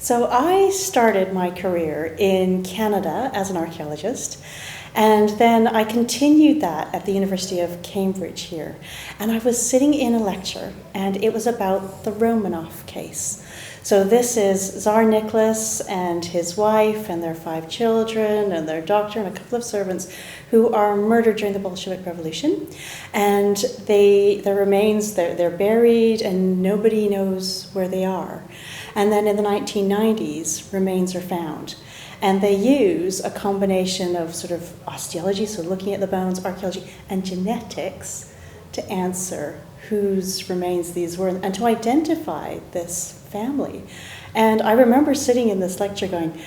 So I started my career in Canada as an archaeologist, and then I continued that at the University of Cambridge here. And I was sitting in a lecture, and it was about the Romanov case. So this is Tsar Nicholas and his wife and their 5 children and their doctor and a couple of servants who are murdered during the Bolshevik Revolution. And their remains, they're buried and nobody knows where they are. And then in the 1990s, remains are found. And they use a combination of sort of osteology, so looking at the bones, archaeology, and genetics to answer whose remains these were and to identify this family. And I remember sitting in this lecture going,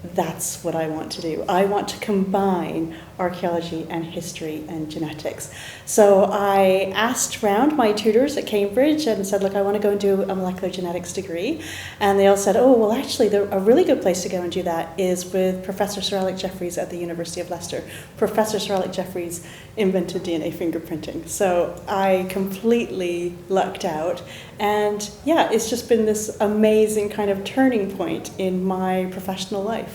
that's what I want to do. I want to combine archaeology and history and genetics. So I asked around my tutors at Cambridge and said, look, I want to go and do a molecular genetics degree. And they all said, oh, well, actually, a really good place to go and do that is with Professor Sir Alec Jeffreys at the University of Leicester. Professor Sir Alec Jeffreys invented DNA fingerprinting. So I completely lucked out. And yeah, it's just been this amazing kind of turning point in my professional life.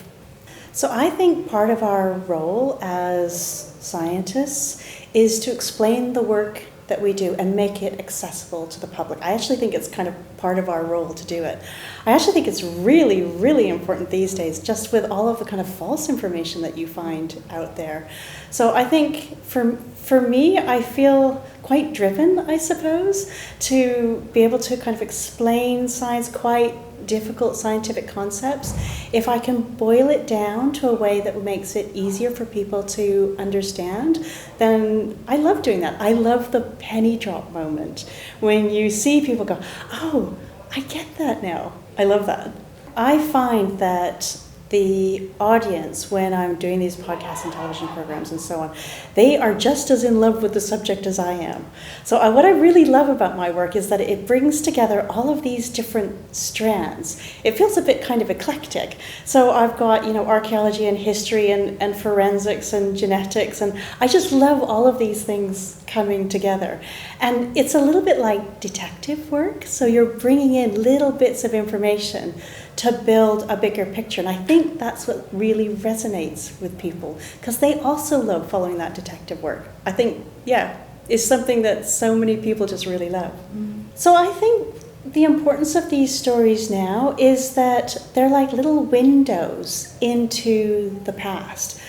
So I think part of our role as scientists is to explain the work that we do and make it accessible to the public. I actually think it's kind of part of our role to do it. I actually think it's really, really important these days, just with all of the kind of false information that you find out there. So I think for me, I feel quite driven, I suppose, to be able to kind of explain science, quite difficult scientific concepts. If I can boil it down to a way that makes it easier for people to understand, then I love doing that. I love the penny drop moment when you see people go, oh, I get that now. I love that. I find that the audience, when I'm doing these podcasts and television programs and so on, they are just as in love with the subject as I am. So what I really love about my work is that it brings together all of these different strands. It feels a bit kind of eclectic. So I've got, archaeology and history and forensics and genetics, and I just love all of these things coming together. And it's a little bit like detective work. So you're bringing in little bits of information to build a bigger picture. And I think that's what really resonates with people, because they also love following that detective work. I think, it's something that so many people just really love. So I think the importance of these stories now is that they're like little windows into the past.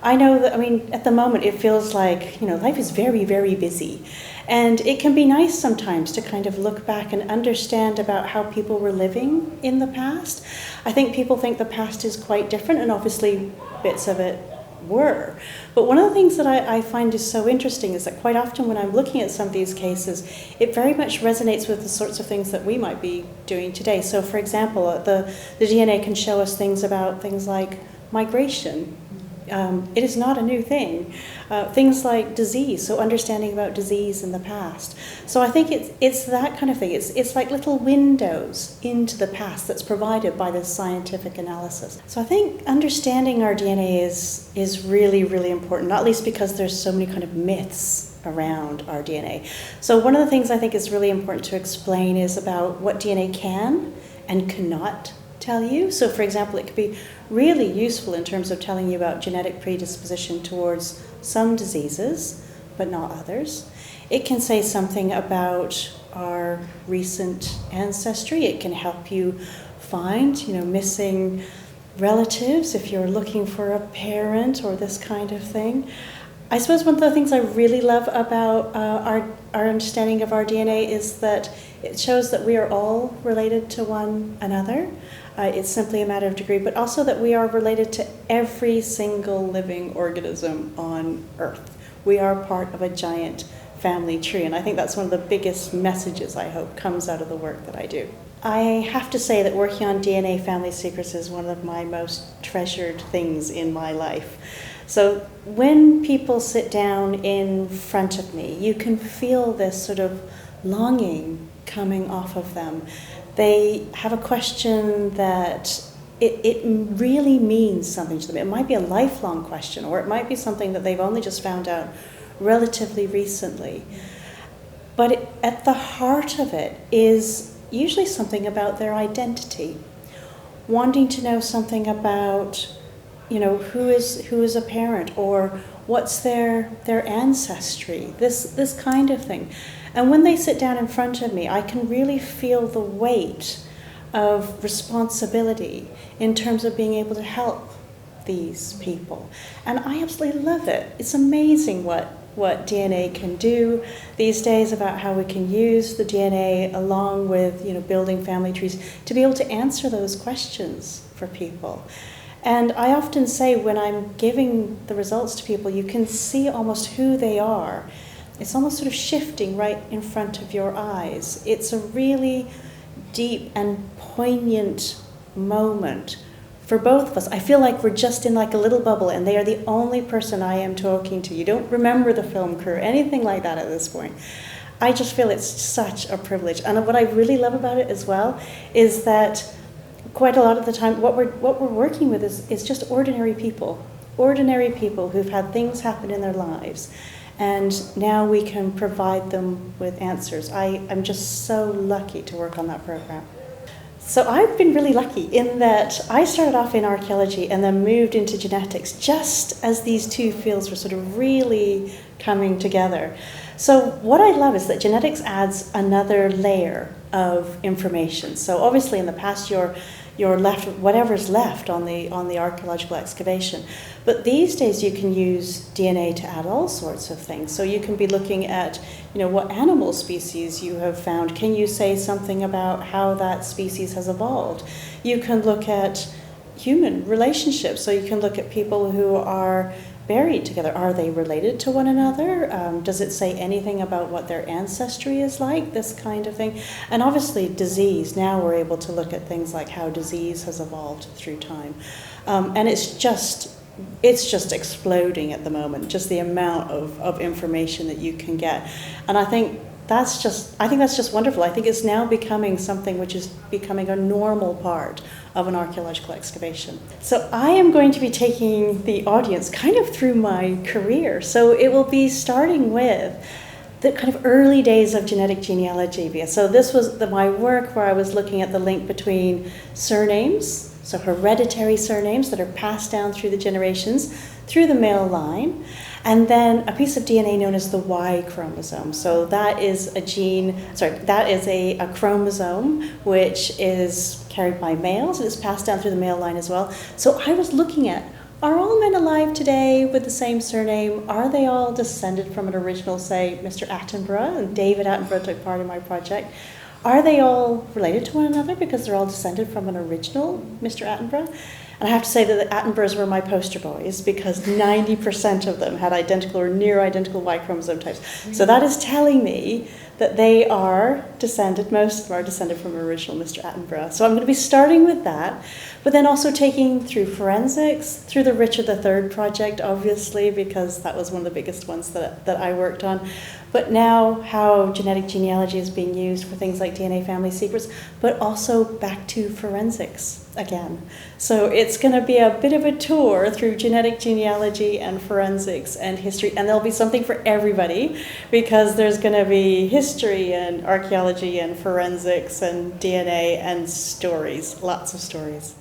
I know that, at the moment it feels like, life is very, very busy. And it can be nice sometimes to kind of look back and understand about how people were living in the past. I think people think the past is quite different, and obviously bits of it were. But one of the things that I find is so interesting is that quite often when I'm looking at some of these cases, it very much resonates with the sorts of things that we might be doing today. So for example, the DNA can show us things about things like migration. It is not a new thing. Things like disease, so understanding about disease in the past. So I think it's that kind of thing. It's like little windows into the past that's provided by this scientific analysis. So I think understanding our DNA is really, really important, not least because there's so many kind of myths around our DNA. So one of the things I think is really important to explain is about what DNA can and cannot tell you. So for example, it could be really useful in terms of telling you about genetic predisposition towards some diseases, but not others. It can say something about our recent ancestry. It can help you find, missing relatives if you're looking for a parent or this kind of thing. I suppose one of the things I really love about our understanding of our DNA is that it shows that we are all related to one another. It's simply a matter of degree, but also that we are related to every single living organism on Earth. We are part of a giant family tree, and I think that's one of the biggest messages, I hope, comes out of the work that I do. I have to say that working on DNA family secrets is one of my most treasured things in my life. So when people sit down in front of me, you can feel this sort of longing coming off of them. They have a question that it really means something to them. It might be a lifelong question, or it might be something that they've only just found out relatively recently. But at the heart of it is usually something about their identity, wanting to know something about, who is a parent, or what's their ancestry, this kind of thing. And when they sit down in front of me, I can really feel the weight of responsibility in terms of being able to help these people. And I absolutely love it. It's amazing what DNA can do these days, about how we can use the DNA along with building family trees to be able to answer those questions for people. And I often say, when I'm giving the results to people, you can see almost who they are. It's almost sort of shifting right in front of your eyes. It's a really deep and poignant moment for both of us. I feel like we're just in like a little bubble, and they are the only person I am talking to. You don't remember the film crew, anything like that at this point. I just feel it's such a privilege. And what I really love about it as well is that quite a lot of the time what we're working with is just ordinary people who've had things happen in their lives. And now we can provide them with answers. I'm just so lucky to work on that program. So I've been really lucky in that I started off in archaeology and then moved into genetics just as these two fields were sort of really coming together. So what I love is that genetics adds another layer of information. So obviously in the past you're left with whatever's left on the archaeological excavation. But these days you can use DNA to add all sorts of things. So you can be looking at, what animal species you have found. Can you say something about how that species has evolved? You can look at human relationships. So you can look at people who are buried together. Are they related to one another? Does it say anything about what their ancestry is like? This kind of thing. And obviously disease. Now we're able to look at things like how disease has evolved through time. And it's just exploding at the moment, just the amount of information that you can get. And I think that's just wonderful. I think it's now becoming something which is becoming a normal part of an archaeological excavation. So I am going to be taking the audience kind of through my career. So it will be starting with the kind of early days of genetic genealogy. So this was my work where I was looking at the link between surnames, so hereditary surnames that are passed down through the generations, through the male line, and then a piece of DNA known as the Y chromosome. So that is a chromosome which is carried by males, and it's passed down through the male line as well. So I was looking at, are all men alive today with the same surname? Are they all descended from an original, say, Mr. Attenborough? And David Attenborough took part in my project. Are they all related to one another because they're all descended from an original Mr. Attenborough? And I have to say that the Attenboroughs were my poster boys because 90% of them had identical or near identical Y chromosome types. So that is telling me that they are descended, most of them are descended from original Mr. Attenborough. So I'm going to be starting with that, but then also taking through forensics, through the Richard III project, obviously, because that was one of the biggest ones that I worked on. But now how genetic genealogy is being used for things like DNA family secrets, but also back to forensics again. So it's going to be a bit of a tour through genetic genealogy and forensics and history, and there'll be something for everybody because there's going to be history and archaeology and forensics and DNA and stories, lots of stories.